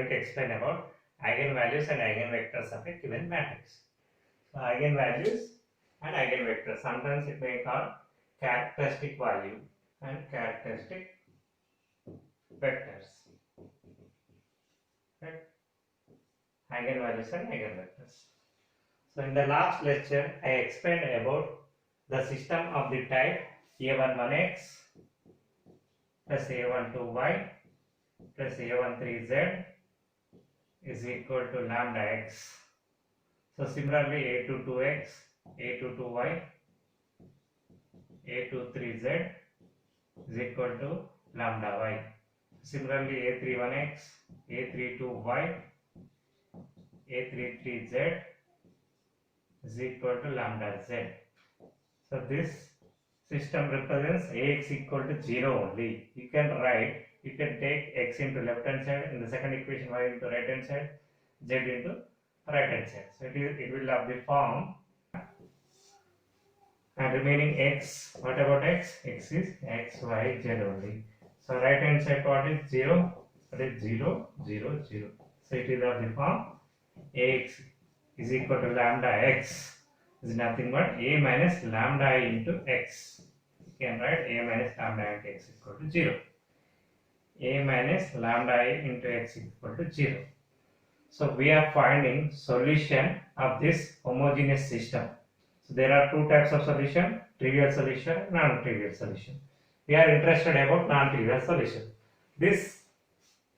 going to explain about eigenvalues and eigenvectors of a given matrix. So eigenvalues and eigenvectors. Sometimes it may call characteristic value and characteristic vectors. Right? Eigenvalues and eigenvectors. So in the last lecture, I explained about the system of the type a11x plus a12y plus a13z is equal to lambda x. So similarly a22x, a22y, a23z is equal to lambda y. Similarly a31x, a32y, a33z is equal to lambda z. So this system represents ax equal to 0 only. You can write, you can take x into left hand side, in the second equation y into right hand side, z into right hand side. So it will have the form, and remaining x, what about x? X is x, y, z only. So right hand side what is 0? That is 0, 0, 0. So it is of the form ax is equal to lambda x is nothing but a minus lambda I into x. You can write a minus lambda into x equal to 0. A minus lambda I into x equal to 0. So we are finding solution of this homogeneous system. So there are two types of solution, trivial solution, non-trivial solution. We are interested about non-trivial solution. This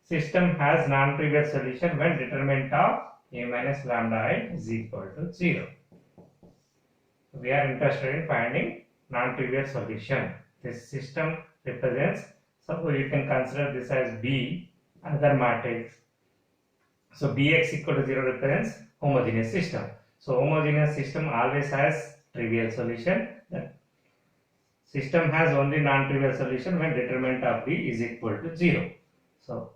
system has non-trivial solution when determinant of a minus lambda I is equal to 0. We are interested in finding non-trivial solution. This system represents, so you can consider this as B, another matrix. So Bx equal to 0 represents homogeneous system. So homogeneous system always has trivial solution. The system has only non-trivial solution when determinant of B is equal to 0. So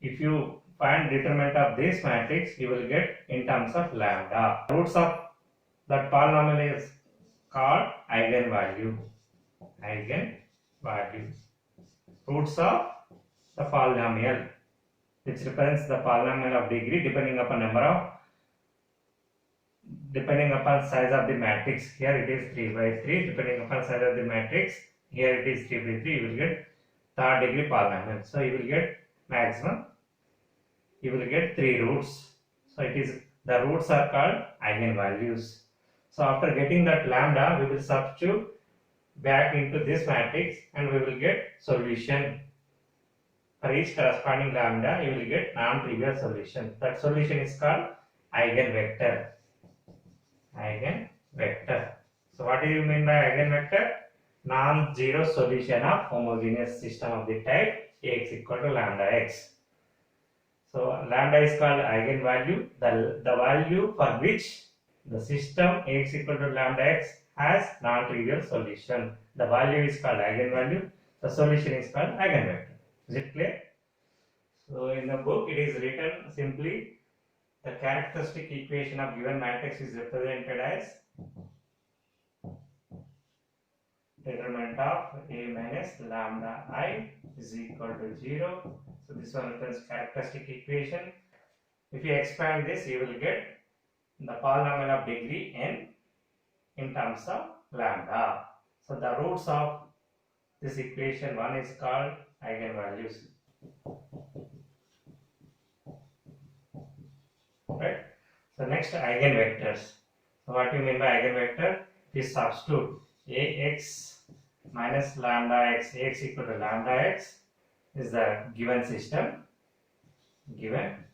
if you find determinant of this matrix, you will get in terms of lambda. Roots of that polynomial is called eigenvalue. Eigenvalue. Roots of the polynomial, which represents the polynomial of degree depending upon size of the matrix. Here it is 3 by 3. Depending upon size of the matrix, here it is 3 by 3. You will get third degree polynomial. So you will get maximum. You will get 3 roots. So it is, the roots are called eigenvalues. So after getting that lambda, we will substitute back into this matrix and we will get solution. For each corresponding lambda, you will get non-trivial solution. That solution is called eigenvector. Eigenvector. So what do you mean by eigenvector? Non-zero solution of homogeneous system of the type Ax equal to lambda x. So lambda is called eigenvalue, the value for which the system Ax equal to lambda x has non-trivial solution. The value is called eigenvalue. The solution is called eigenvector. Is it clear? So in the book it is written simply, the characteristic equation of given matrix is represented as determinant of a minus lambda I is equal to 0. So this one represents characteristic equation. If you expand this, you will get the polynomial of degree n in terms of lambda. So the roots of this equation, one is called eigenvalues. Right? So next, eigenvectors. So what do you mean by eigenvector? If you substitute ax minus lambda x, ax equal to lambda x is the given system. Given.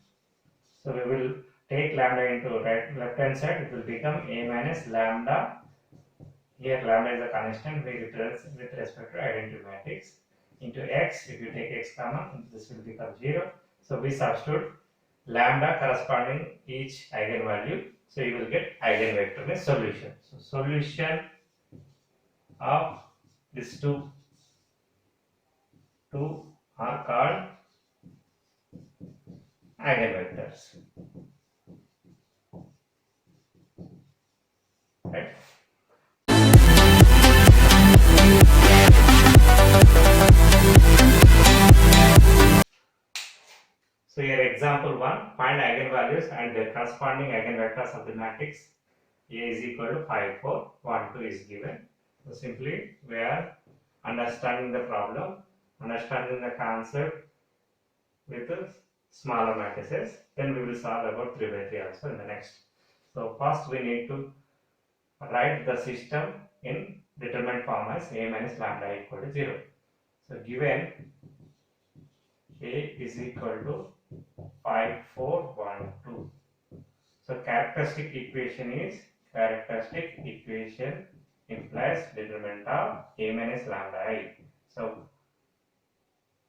So we will take lambda into left hand side, it will become a minus lambda. Here lambda is a constant, we represent with respect to identity matrix, into x. If you take x common, this will become 0. So we substitute lambda corresponding each eigenvalue. So you will get eigenvector means solution. So solution of these two are called eigenvectors. Right? So 1, find eigenvalues and their corresponding eigenvectors of the matrix A is equal to 5, 4, 1, 2 is given. So simply we are understanding the problem, understanding the concept with smaller matrices. Then we will solve about 3 by 3 also in the next. So first we need to write the system in determinant form as A minus lambda equal to 0. So given A is equal to 5, 4, 1, 2. So characteristic equation implies determinant of A minus lambda I. So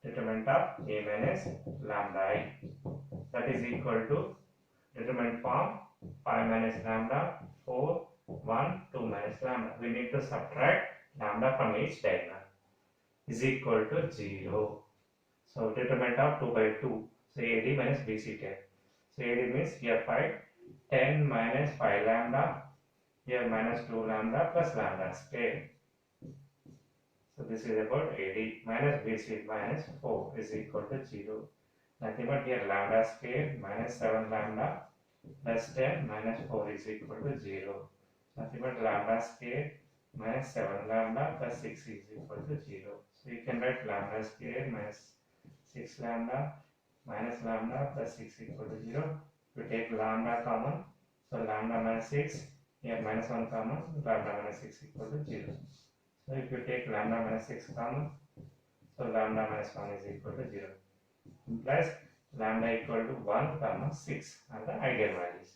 determinant of A minus lambda I, that is equal to determinant form 5 minus lambda, 4, 1, 2 minus lambda. We need to subtract lambda from each diagonal is equal to 0. So determinant of 2 by 2. So AD minus BC 10. So AD means here 5, 10 minus 5 lambda, here minus 2 lambda plus lambda square. So this is about AD minus BC minus 4 is equal to 0. Nothing but here lambda square minus 7 lambda plus 10 minus 4 is equal to 0. Nothing but lambda square minus 7 lambda plus 6 is equal to 0. So you can write lambda square minus 6 lambda minus lambda plus 6 equal to 0. We take lambda common, so lambda minus 6, here minus 1 common, lambda minus 6 equal to 0. So if you take lambda minus 6 common, so lambda minus 1 is equal to 0. Implies lambda equal to 1 comma 6 are the eigenvalues.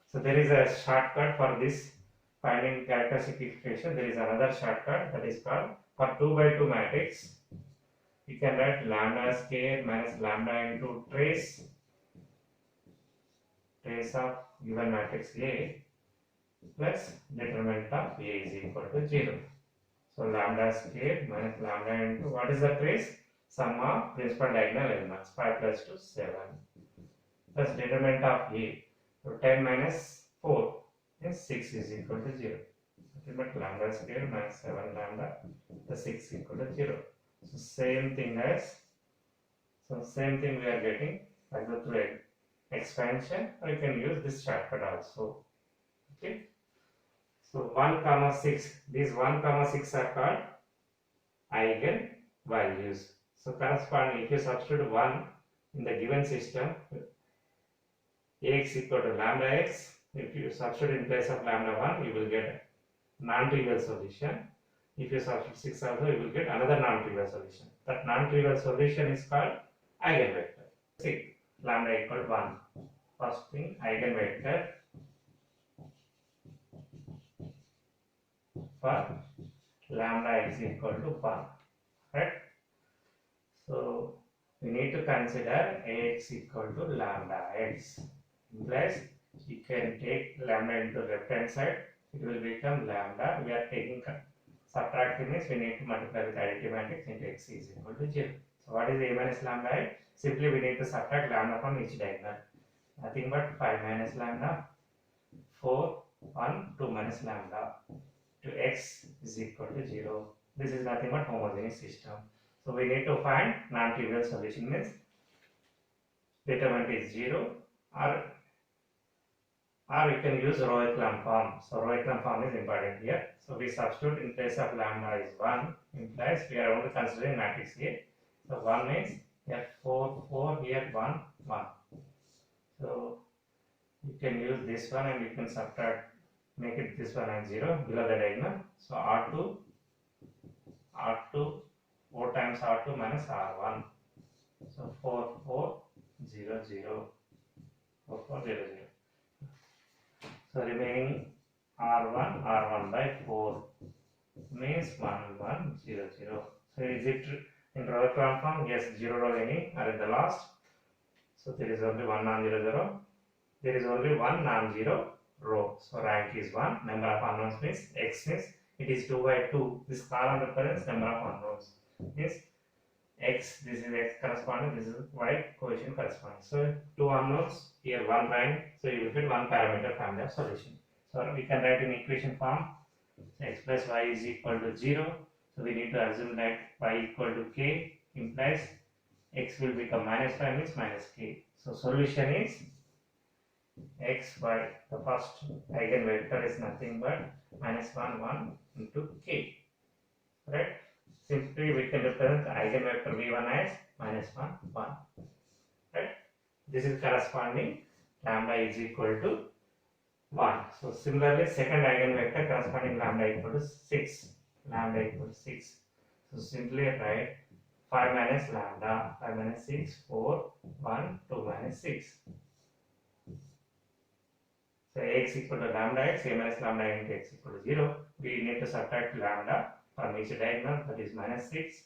So there is a shortcut for this finding characteristic equation. There is another shortcut that is called for 2 by 2 matrix. You can write lambda square minus lambda into trace of given matrix A plus determinant of A is equal to 0. So lambda square minus lambda into what is the trace? Sum of principal diagonal elements 5 plus 2 7 plus determinant of A. So 10 minus 4 is 6 is equal to 0. But lambda square minus 7 lambda the 6 equal to 0. So same thing we are getting either through expansion, or you can use this shortcut also. Okay. So 1 comma 6, these 1 comma 6 are called eigen values. So corresponding, if you substitute 1 in the given system, Ax equal to lambda x, if you substitute in place of lambda 1, you will get non-trivial solution. If you substitute 6 also, you will get another non-trivial solution. That non-trivial solution is called eigenvector. See, lambda equal to 1. First thing, eigenvector for lambda is equal to 1. Right? So we need to consider Ax equal to lambda x. Implies you can take lambda into left hand side, it will become lambda. We are taking subtracting means we need to multiply with additive matrix into x is equal to 0. So what is A minus lambda I? Simply we need to subtract lambda from each diagonal. Nothing but 5 minus lambda, 4, 1, 2 minus lambda to x is equal to 0. This is nothing but homogeneous system. So we need to find non-trivial solution means determinant is 0, or you can use row echelon form. So row echelon form is important here. So we substitute in place of lambda is 1, implies we are only considering matrix A. So 1 means here 4, 4, here 1, 1. So you can use this one and you can subtract, make it this one and 0 below the diagonal. So R2, 4 times R2 minus R1. So 4, 4, 0, 0. 4, 4, 0, 0. So remaining R1 by 4 means 1, 1, 0, 0. So is it in row echelon form? Yes, 0 row any are in the last. So there is only one non-zero zero. There is only one non-zero row. So rank is 1. Number of unknowns means x means it is 2 by 2. This column represents number of unknowns. Means x, this is x corresponding, this is y coefficient corresponding. So 2 unknowns, here 1 rank, so you will get 1 parameter family of solution. So we can write in equation form, x plus y is equal to 0. So we need to assume that y equal to k implies x will become minus 5 means minus k. So solution is x y. The first eigenvector is nothing but -1 1 into k. Right? Simply we can represent the eigenvector v1 as -1 1. Right? This is corresponding lambda is equal to 1. So similarly, second eigenvector corresponding lambda equal to 6. Lambda equal to 6. So simply write 5 minus lambda, 5 minus 6, 4, 1, 2 minus 6. So x equal to lambda x, a minus lambda into x equal to 0. We need to subtract lambda from each diagonal, that is minus 6.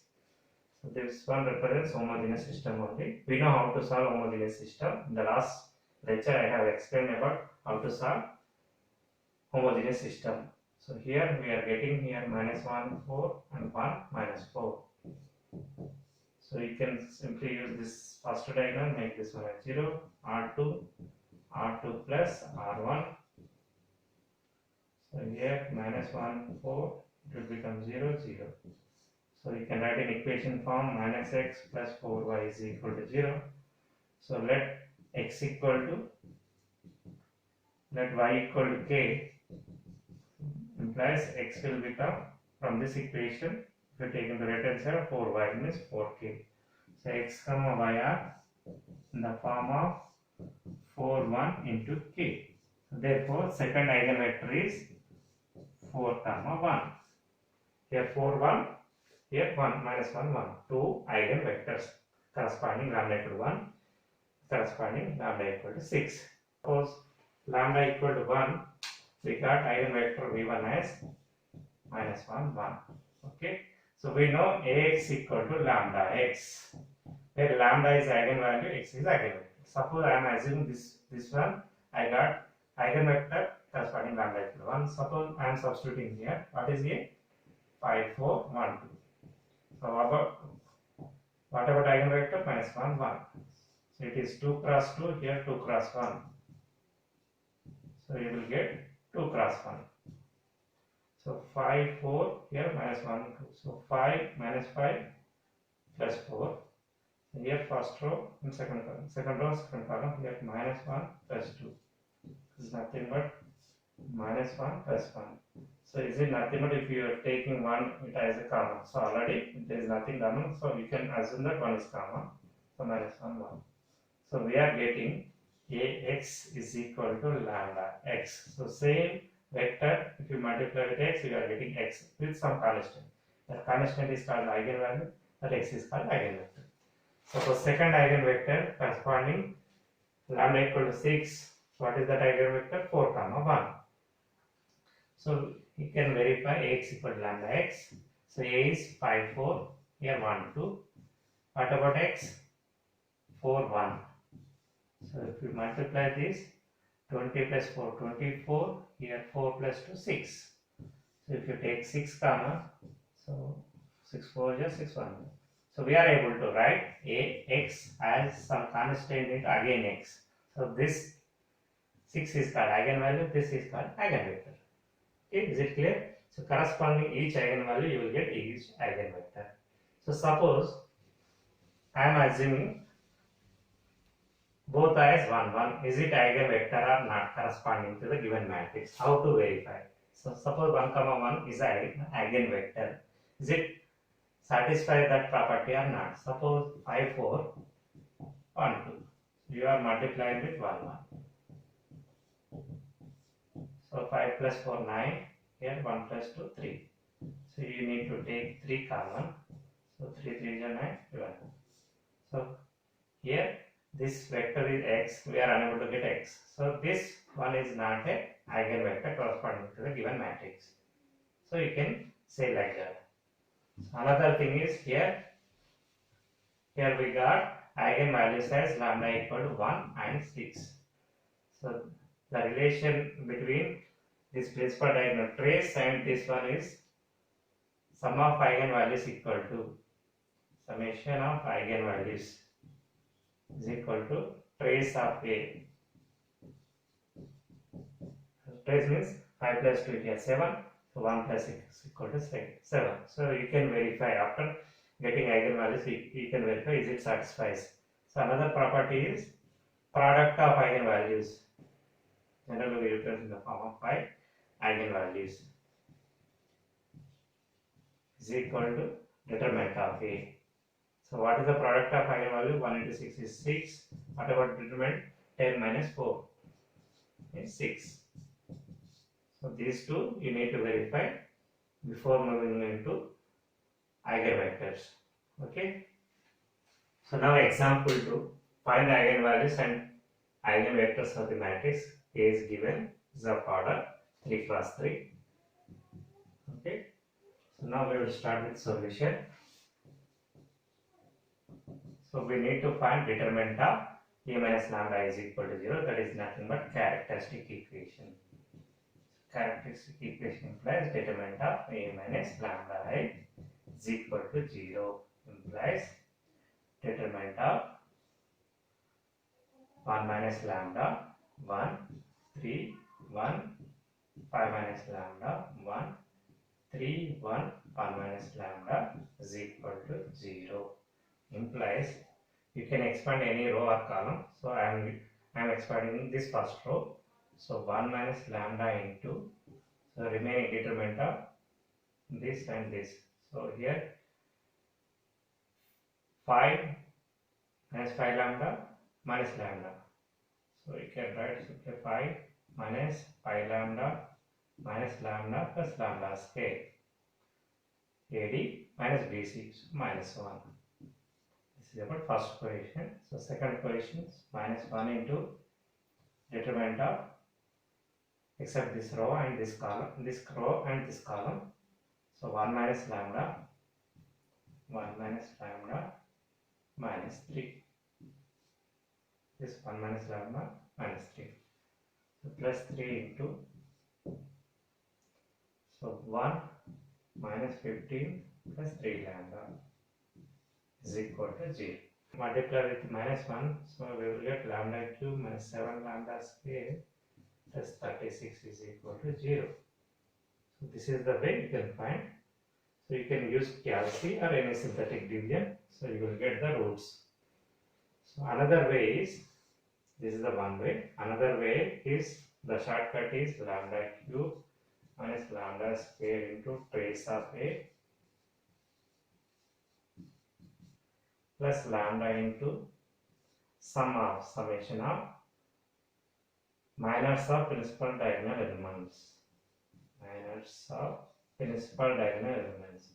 So this one represents homogeneous system only. We know how to solve homogeneous system. In the last lecture I have explained about how to solve homogeneous system. So here we are getting here -1 4 and 1 -4. So you can simply use this first diagonal, make this one as 0, R2 plus R1. So here -1 4, it will become 0 0. So you can write in equation form -x plus 4y is equal to 0. So let x equal to, let y equal to k, implies x will become, from this equation, if you take in the right hand side, 4y means 4k. So x comma y are in the form of 4 1 into k. Therefore, second eigenvector is 4 comma 1. Here 4 1, here 1 minus 1 1. Two eigenvectors corresponding lambda equal to 1, corresponding lambda equal to 6. Suppose lambda equal to 1, we got eigenvector v1 as -1 1. Okay, so we know ax equal to lambda x, where lambda is eigenvalue, x is eigenvector. Suppose I am assuming this one, I got eigenvector corresponding lambda equal to 1. Suppose I am substituting here, what is here? 5 4 1 2. So what about eigenvector? -1 1. So it is 2 cross 2, here 2 cross 1. So you will get 2 cross 1. So 5 4, here -1 2. So 5 minus 5 plus 4. So here first row and second column. Second row, second column, here -1 plus 2. This is nothing but -1 plus 1. So is it nothing but if you are taking 1, it as a common. So already there is nothing common. So we can assume that 1 is common. So -1 1. So we are getting ax is equal to lambda x. So same vector, if you multiply with x, you are getting x with some constant. That constant is called eigenvalue, that x is called eigenvector. So for second eigenvector corresponding lambda equal to 6, what is that eigenvector? 4 comma 1. So you can verify ax equal to lambda x. So a is 5 4, here 1 2. What about x? 4 1. So if you multiply this, 20 plus 4 24, here 4 plus 2 6. So if you take 6 comma, so 6 4 is 6 1. So we are able to write ax as some constant into again x. So this 6 is called eigenvalue, this is called eigenvector. Okay, is it clear? So corresponding each eigenvalue, you will get each eigenvector. So suppose I am assuming both are as 1 1. Is it eigenvector or not corresponding to the given matrix? How to verify? So suppose 1 comma 1 is an eigenvector. Is it satisfy that property or not? Suppose 5 4 1 2. You are multiplying with 1 1. So 5 plus 4 9. Here 1 plus 2 3. So you need to take 3 common. So 3 3 is 9 11. So here this vector is x, we are unable to get x. So this one is not a eigenvector corresponding to the given matrix. So you can say like that. Another thing is here we got eigenvalues as lambda equal to 1 and 6. So the relation between this principal diagonal trace and this one is sum of eigenvalues equal to summation of eigenvalues is equal to trace of A. Trace means 5 plus 2 here 7. So 1 plus 6 is equal to 7. So you can verify after getting eigenvalues, you can verify is it satisfies. So another property is Product of eigenvalues. Generally we represent in the form of 5 eigenvalues is equal to determinant of A. So what is the product of eigenvalue? 1 into 6 is 6. What about determinant? 10 minus 4 is 6. So these two you need to verify before moving into eigenvectors. Okay. So now example 2. Find the eigenvalues and eigenvectors of the matrix A is given, is of order 3 cross 3. Okay. So now we will start with solution. So we need to find determinant of A minus lambda is equal to 0. That is nothing but characteristic equation. Characteristic equation implies determinant of A minus lambda I is equal to 0 implies determinant of 1 minus lambda 1, 3, 1, 5 minus lambda 1, 3, 1, 1 minus lambda is equal to 0 implies you can expand any row or column. So I am expanding this first row. So 1 minus lambda into the remaining determinant of this and this. So here 5 minus 5 lambda minus lambda. So you can write simply 5 minus 5 lambda minus lambda plus lambda square. AD minus BC, so minus 1. This is about first equation. So second equation is minus 1 into determinant of except this row and this column, this row and this column. So 1 minus lambda, 1 minus lambda minus 3. This 1 minus lambda minus 3. So plus 3 into, so 1 minus 15 plus 3 lambda is equal to 0. Multiply with minus 1, so we will get lambda cube minus 7 lambda square plus 36 is equal to 0. So this is the way you can find. So you can use calci or any synthetic division. So you will get the roots. So another way is, this is the one way. Another way is, the shortcut is lambda cube minus lambda square into trace of A plus lambda into summation of minors of principal diagonal elements. Minors of principal diagonal elements.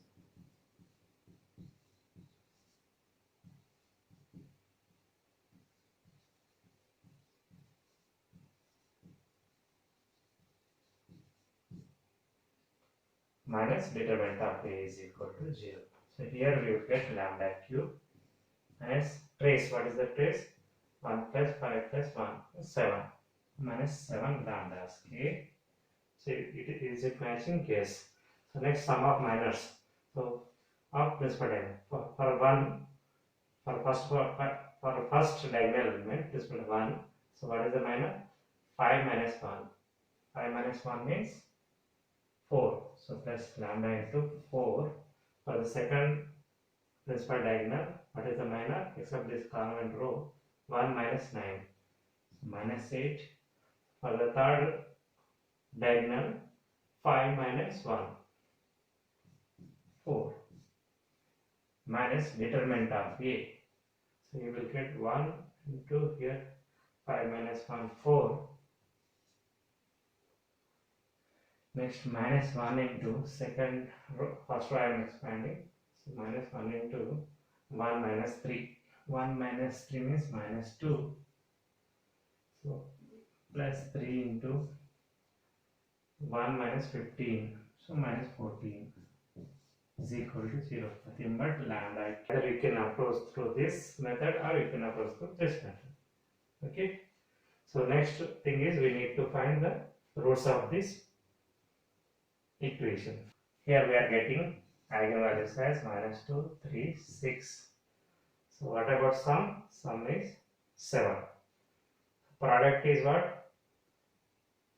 Minus determinant of A is equal to 0. So here we will get lambda cube minus trace. What is the trace? 1 plus 5 plus 1 7 minus 7 lambda square. So it is a matching case. So next sum of minors. So of principal diagonal for first diagonal element principal 1. So what is the minor? 5 minus 1. 5 minus 1 means 4. So plus lambda into 4 for the second principal diagonal. What is the minor? Except this column and row. 1 minus 9. So minus 8. For the third diagonal, 5 minus 1. 4. Minus determinant of A. So you will get 1 into here 5 minus 1 4. Next minus 1 into second row, first row I am expanding. So minus 1 into 1 minus 3. 1 minus 3 means minus 2. So plus 3 into 1 minus 15. So minus 14 is equal to 0. Nothing but lambda. Either you can approach through this method or you can approach through this method. Okay. So next thing is we need to find the roots of this equation. Here we are getting eigenvalues as minus 2, 3, 6. So what about sum? Sum is 7. Product is what?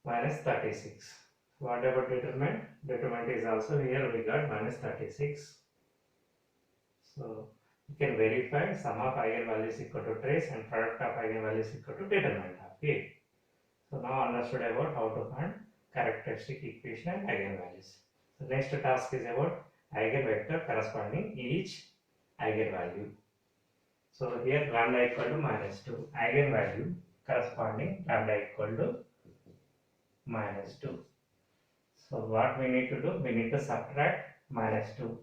Minus 36. What about determinant? Determinant is also here we got minus 36. So You can verify sum of eigenvalues equal to trace and product of eigenvalues equal to determinant of A. So now understood about how to find characteristic equation and eigenvalues. So next task is about eigenvector corresponding each eigenvalue. So here lambda equal to -2, eigenvalue corresponding lambda equal to -2. So what we need to do? We need to subtract -2.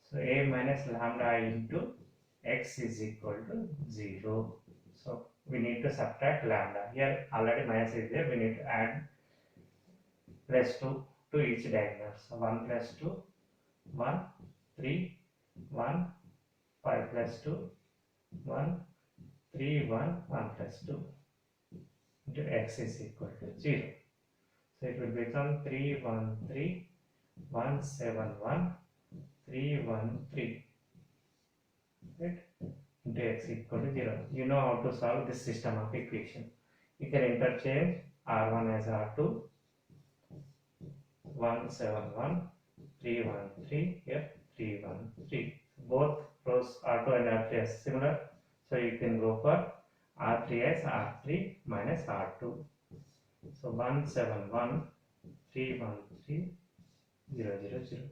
So a minus lambda into x is equal to 0. So we need to subtract lambda. Here already minus is there. We need to add plus 2 to each diagonal. So 1 plus 2, 1, 3, 1, 5 plus 2, 1, 3, 1, 1 plus 2 into x is equal to 0. So it will become 3, 1, 3, 1, 7, 1, 3, 1, 3. Right? Into x equal to 0. You know how to solve this system of equation. You can interchange R1 as R2, 1, 7, 1, 3, 1, 3, here 3, 1, 3. Both rows R2 and R3 are similar. So you can go for R3 as R3 minus R2. So 1, 7, 1, 3, 1, 3, 0, 0, 0.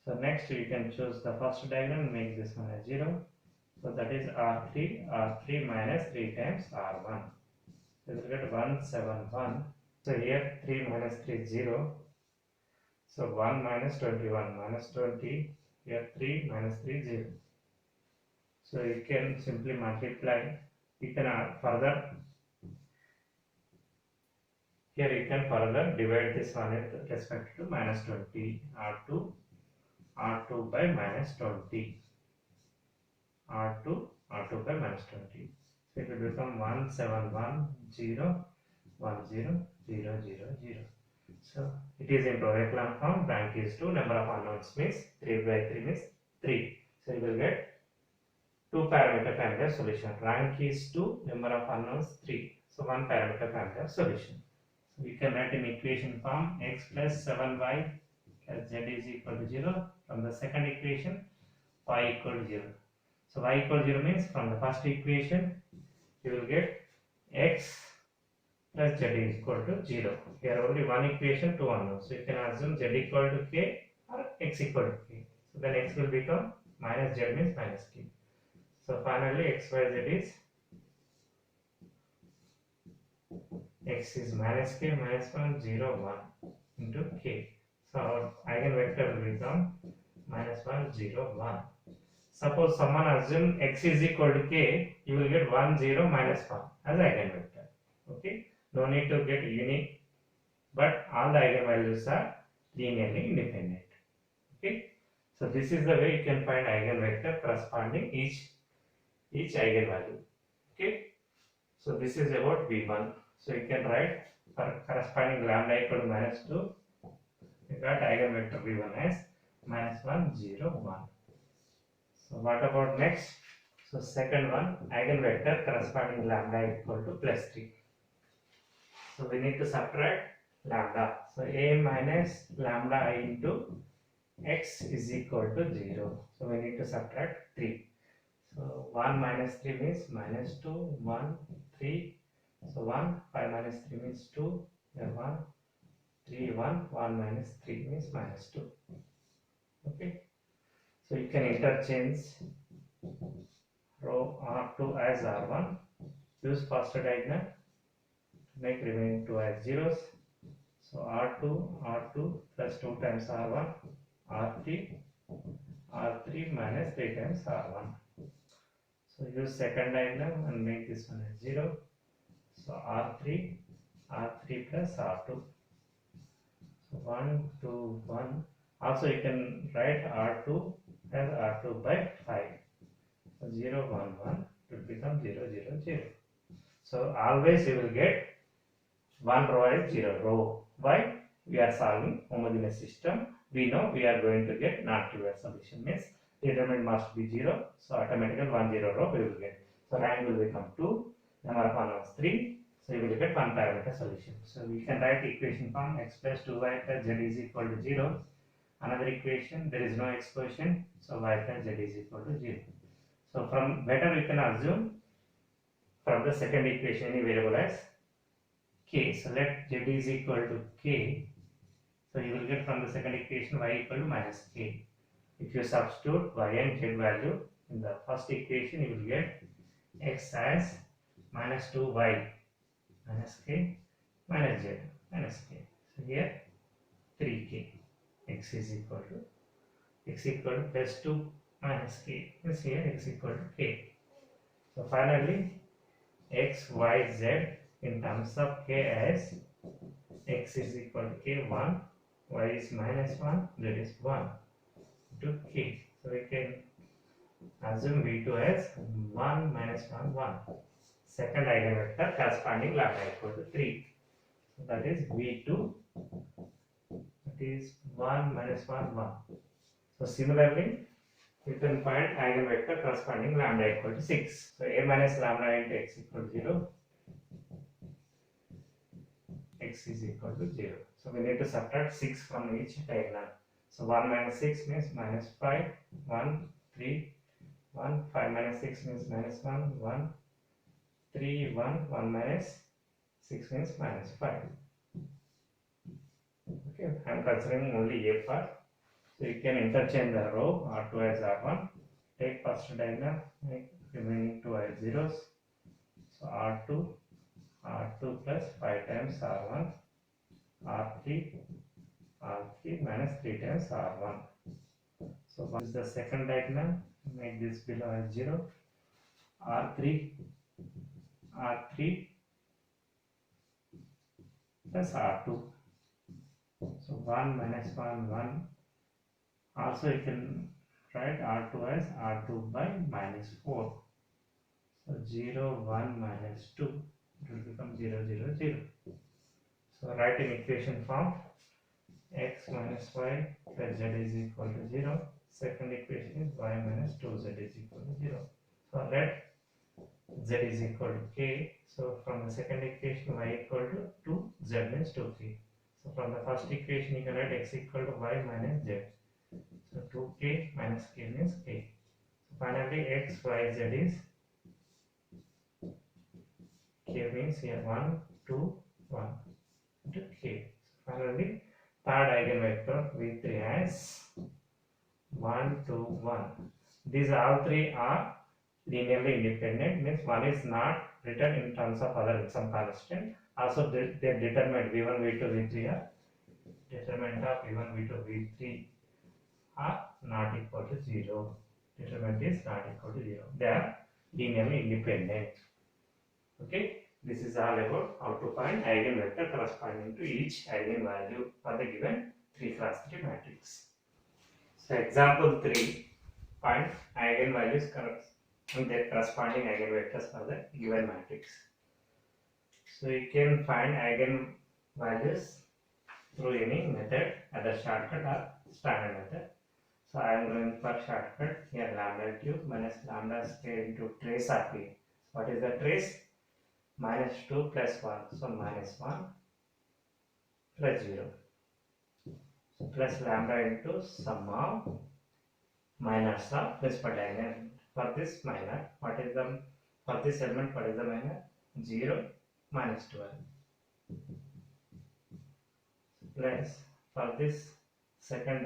So next you can choose the first diagonal and make this one as 0. So that is R3 minus 3 times R1. So you will get 1, 7, 1. So here 3 minus 3 is 0. So 1 minus 21 minus 20. Here 3 minus 3 0. So you can simply multiply. You can further. Here you can further divide this one with respect to minus 20. R2 by minus 20. R2 by minus 20. So it will become 1, 7, 1, 0, 1, 0, 0, 0, 0. So it is in echelon form. Rank is 2. Number of unknowns means 3 by 3 means 3. So you will get 2 parameter family of solution. Rank is 2. Number of unknowns 3. So 1 parameter family of solution. So we can write in equation form x plus 7y as z is equal to 0. From the second equation, y equal to 0. So y equal to 0 means from the first equation you will get x plus z is equal to 0. Here only one equation, two unknowns. So you can assume z equal to k or x equal to k. So then x will become minus z means minus k. So finally x y z is x is minus k minus 1 0 1 into k. So our eigenvector will become minus 1 0 1. Suppose someone assume x is equal to k, you will get 1 0 minus 1 as eigenvector. Okay, no need to get unique, but all the eigenvalues are linearly independent. Okay, so this is the way you can find eigenvector corresponding each eigenvalue. Okay, so this is about v1. So you can write for corresponding lambda equal to minus 2. You got eigenvector v1 as minus 1 0 1. So what about next? So second one, eigenvector corresponding lambda equal to plus 3. So we need to subtract lambda. So a minus lambda I into x is equal to 0. So we need to subtract 3. So 1 minus 3 means minus 2, 1, 3. So 1, 5 minus 3 means 2, then 1, 3, 1, 1 minus 3 means minus 2. Okay. So you can interchange row R2 as R1, use first diagonal, make remaining 2 as zeros. So R2 plus 2 times R1, R3 minus 3 times R1. So use second diagonal and make this one as 0. So R3 plus R2. So 1, 2, 1. Also you can write R2 as R2 by 5. So 0, 1, 1 will become 0, 0, 0. So always you will get one row as 0 row. Why? We are solving homogeneous system. We know we are going to get non-trivial solution. Means determinant must be 0. So automatically 1 0 row we will get. So rank will become 2. Number of unknowns 3. So you will get one parameter solution. So we can write equation form x plus 2y plus z is equal to 0. Another equation, there is no x quotient, so y plus z is equal to 0. So from better we can assume from the second equation any variable as k. So let z is equal to k. So you will get from the second equation y equal to minus k. If you substitute y and z value in the first equation, you will get x as minus 2y minus k minus z minus k. So here 3k. X is equal to plus 2 minus k. Means here x equal to k. So finally x, y, z in terms of k as x is equal to k 1, y is minus 1, z is 1 to k. So we can assume v2 as 1 minus 1 1. Second eigenvector corresponding lambda equal to 3. So that is v2, that is 1 minus 1 1. So similarly you can find eigenvector corresponding lambda equal to 6. So a minus lambda into x equal to 0, x is equal to 0. So we need to subtract 6 from each diagonal. So 1 minus 6 means minus 5, 1, 3, 1, 5 minus 6 means minus 1, 1, 3, 1, 1 minus 6 means minus 5. Okay, I am considering only a part. So you can interchange the row R2 as R1. Take first diagonal, make remaining 2 as zeros. So R2 plus 5 times R1, R3 minus 3 times R1. So what is the second diagonal? Make this below as 0. R3 plus R2. So 1 minus 1 1. Also you can write R2 as R2 by minus 4. So 0 1 minus 2. It will become 0 0 0. So write in equation form x minus y plus z is equal to 0. Second equation is y minus 2z is equal to 0. So let z is equal to k. So from the second equation y equal to 2, z means 2k. So from the first equation you can write x equal to y minus z. So 2k minus k means k. So finally x, y, z is k means here 1, 2, 1 into k. So finally third eigenvector v3 has 1 2 1. These all three are linearly independent, means one is not written in terms of other some constant. Also they determined v1 v2 v3 are determinant of v1 v2 v3 are not equal to 0. Determinant is not equal to 0. They are linearly independent. Okay, this is all about how to find eigenvector corresponding to each eigenvalue for the given 3 cross 3 matrix. So example 3, find eigenvalues and their corresponding eigenvectors for the given matrix. So you can find eigenvalues through any method, either shortcut or standard method. So I am going for shortcut. Here lambda cube minus lambda square into trace of A. What is the trace? Minus 2 plus 1. So minus 1 plus 0. So plus lambda into sum of minors of principal diagonal. For this minor, what is the, for this element, what is the minor? 0 minus 12. Plus for this second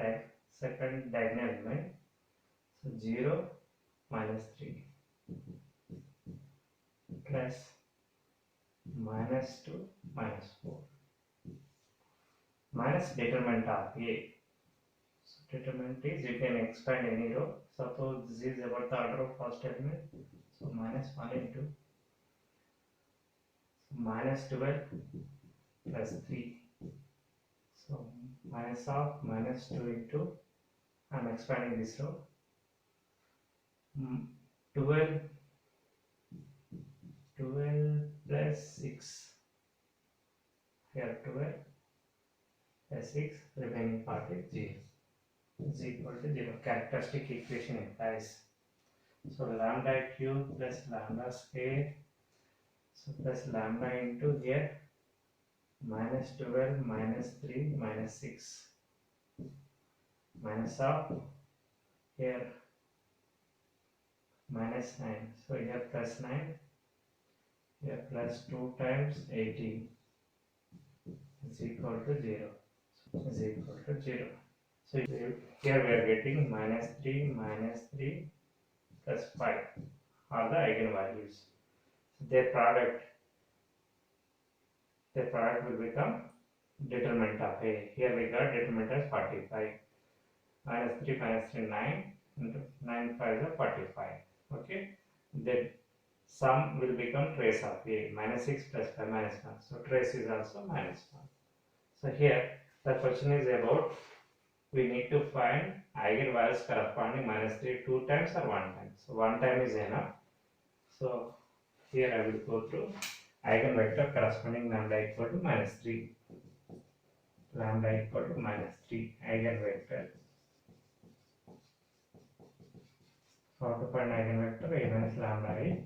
diagonal element, so 0 minus 3 plus minus 2 minus 4 minus determinant of A. So determinant is you can expand any row. Suppose this is about the order of first element, so minus 1 into minus 12 plus 3. So minus of minus 2 into, I am expanding this row, 12 plus 6, here 12 plus 6, remaining part is 0 is equal to 0. Characteristic equation implies, so lambda cube plus lambda square, so plus lambda into here minus 12 minus 3 minus 6 minus of here minus 9. So here plus 9, here plus 2 times 18 is equal to 0. Is equal to 0. So here we are getting minus 3 plus 5 are the eigenvalues. Their product will become determinant of A. Here we got determinant as 45. Minus 3 9 into 9 5 is 45. Okay. Then sum will become trace of A. Minus 6 plus 5 minus 1. So trace is also minus 1. So here the question is about we need to find eigenvalues corresponding minus 3 2 times or 1 time. So 1 time is enough. So here I will go through eigenvector corresponding lambda equal to minus 3. Lambda equal to minus 3 eigenvector. So how to find eigenvector? A minus lambda I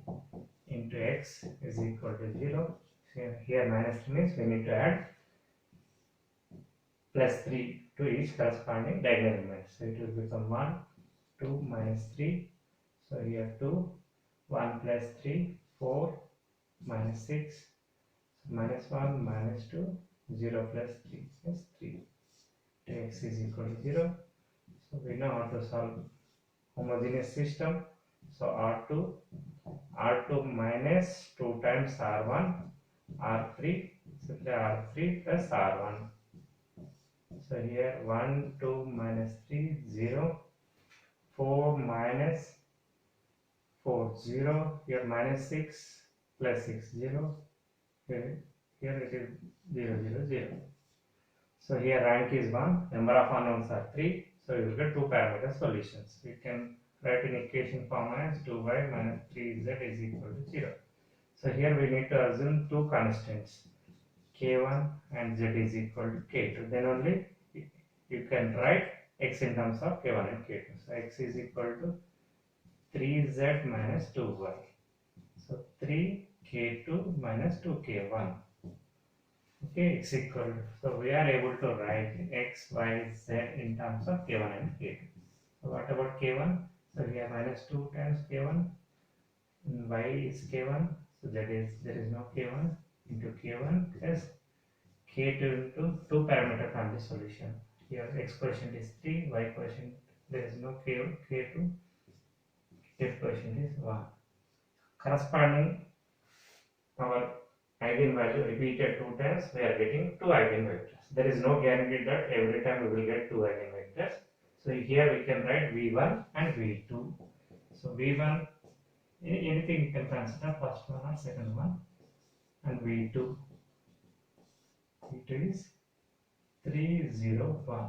into x is equal to 0. So here minus 3 means we need to add plus 3 to each corresponding diagonal element. So it will become 1, 2 minus 3. So here 2, 1 plus 3, 4 minus 6. So minus 1 minus 2, 0 plus 3 is 3. X is equal to 0. So we know how to solve homogeneous system. So R2 minus 2 times R1, R3, simply R3 plus R1. So here 1, 2 minus 3, 0, 4 minus 4, 0, here minus 6 plus 6, 0, here it is 0, 0, 0. So here rank is 1, number of unknowns are 3, so you will get 2 parameter solutions. You can write in equation form as 2y minus 3z is equal to 0. So here we need to assume two constants, k1 and z is equal to k2. Then only you can write x in terms of k1 and k2. So x is equal to 3z minus 2y. So 3k2 minus 2k1. Okay, x equal to, so we are able to write x, y, z in terms of k1 and k2. So what about k1? So we have minus 2 times k1, and y is k1, so that is there is no k1 into k1 plus k2 into 2 parameter family solution. Here x quotient is 3, y quotient there is no k2, f quotient is 1. Corresponding our eigenvalue repeated 2 times, we are getting 2 eigenvectors. There is no guarantee that every time we will get 2 eigenvectors. So here we can write v1 and v2. So v1, anything you can consider, first one or second one, and v2 is 3, 0, 1.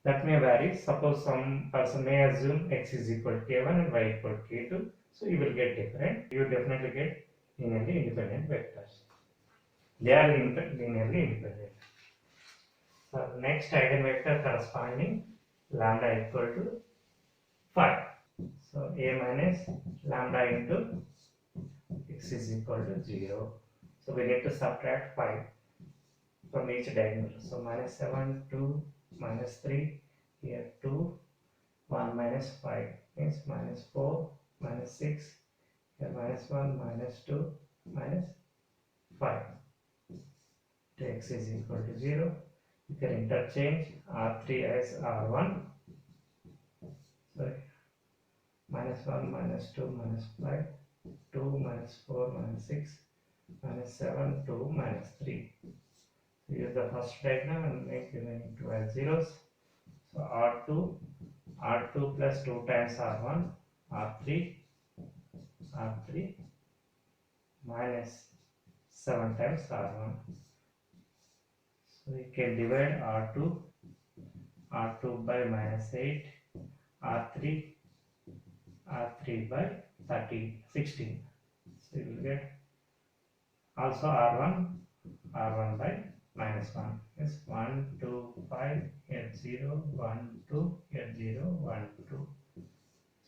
That may vary. Suppose some person may assume x is equal to k1 and y equal to k2. So you will get different. You will definitely get linearly independent vectors. They are linearly independent. So next eigenvector corresponding lambda equal to 5. So a minus lambda into x is equal to 0. So we need to subtract 5 from each diagonal. So minus 7, 2, minus 3, here 2, 1 minus 5 means minus 4, minus 6, here minus 1, minus 2, minus 5. To x is equal to 0. You can interchange R3 as R1. Sorry. Minus 1, minus 2, minus 5, 2, minus 4, minus 6, minus 7, 2, minus 3. So use the first diagonal and make remaining 2 as zeros. So R2 plus 2 times R1, R3 minus 7 times R1. So we can divide R2 by minus 8, R3 by 13, 16. So you will get also R1 by minus 1 is 1, 2, 5, here 0, 1, 2, here 0, 1, 2.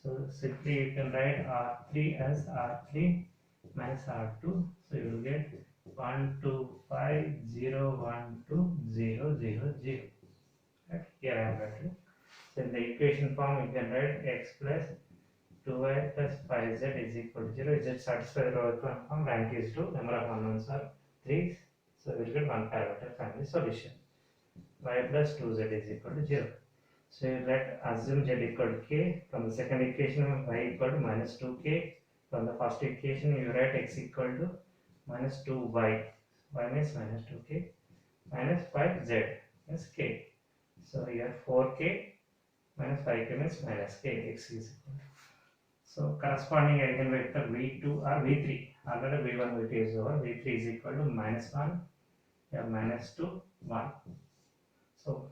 So simply you can write R3 as R3 minus R2. So you will get 1, 2, 5, 0, 1, 2, 0, 0, 0. Right? Here I am writing. So in the equation form you can write x plus 2y plus 5z is equal to 0. Is it satisfied the overall form? Rank is 2, number of unknowns are 3. So we will get one parameter family solution. Y plus 2z is equal to 0. So let assume z equal to k. From the second equation, y equal to minus 2k. From the first equation, you write x equal to minus 2y. Y means minus 2k minus 5z means k. So here 4k minus 5k means minus k, x is equal to. So corresponding eigenvector v2 or v3, already v1 v2 is over, v3 is equal to minus 1, yeah, minus 2, 1. So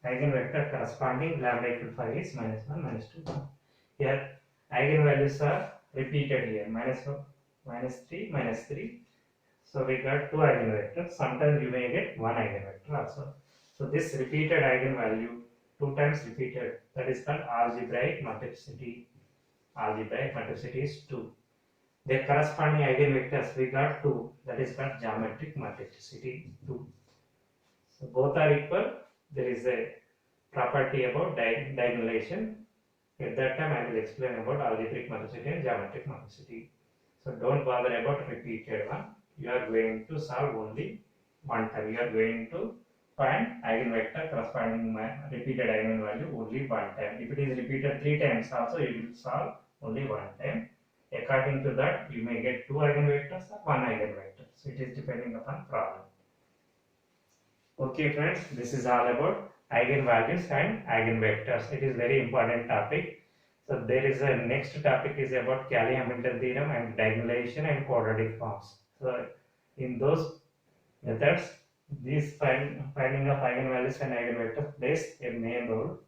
eigenvector corresponding lambda equal to 5 is minus 1, minus 2, 1. Here eigenvalues are repeated here, minus 1, minus 3, minus 3. So we got two eigenvectors. Sometimes you may get one eigenvector also. So this repeated eigenvalue, two times repeated, that is called algebraic multiplicity. Algebraic multiplicity is 2. Their corresponding eigenvectors we got 2, that is called geometric multiplicity 2. So both are equal. There is a property about diagonalization. At that time I will explain about algebraic multiplicity and geometric multiplicity. So don't bother about repeated one. You are going to solve only one time. You are going to find eigenvector corresponding repeated eigenvalue only one time. If it is repeated 3 times also, you will solve only one time. According to that, you may get 2 eigenvectors or 1 eigenvector. So it is depending upon problem. Okay friends, this is all about eigenvalues and eigenvectors. It is very important topic. So there is a next topic is about Cayley-Hamilton theorem and diagonalization and quadratic forms. So in those methods, these finding of eigenvalues and eigenvectors plays a main role.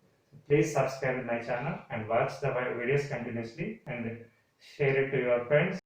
Please subscribe to my channel and watch the videos continuously and share it to your friends.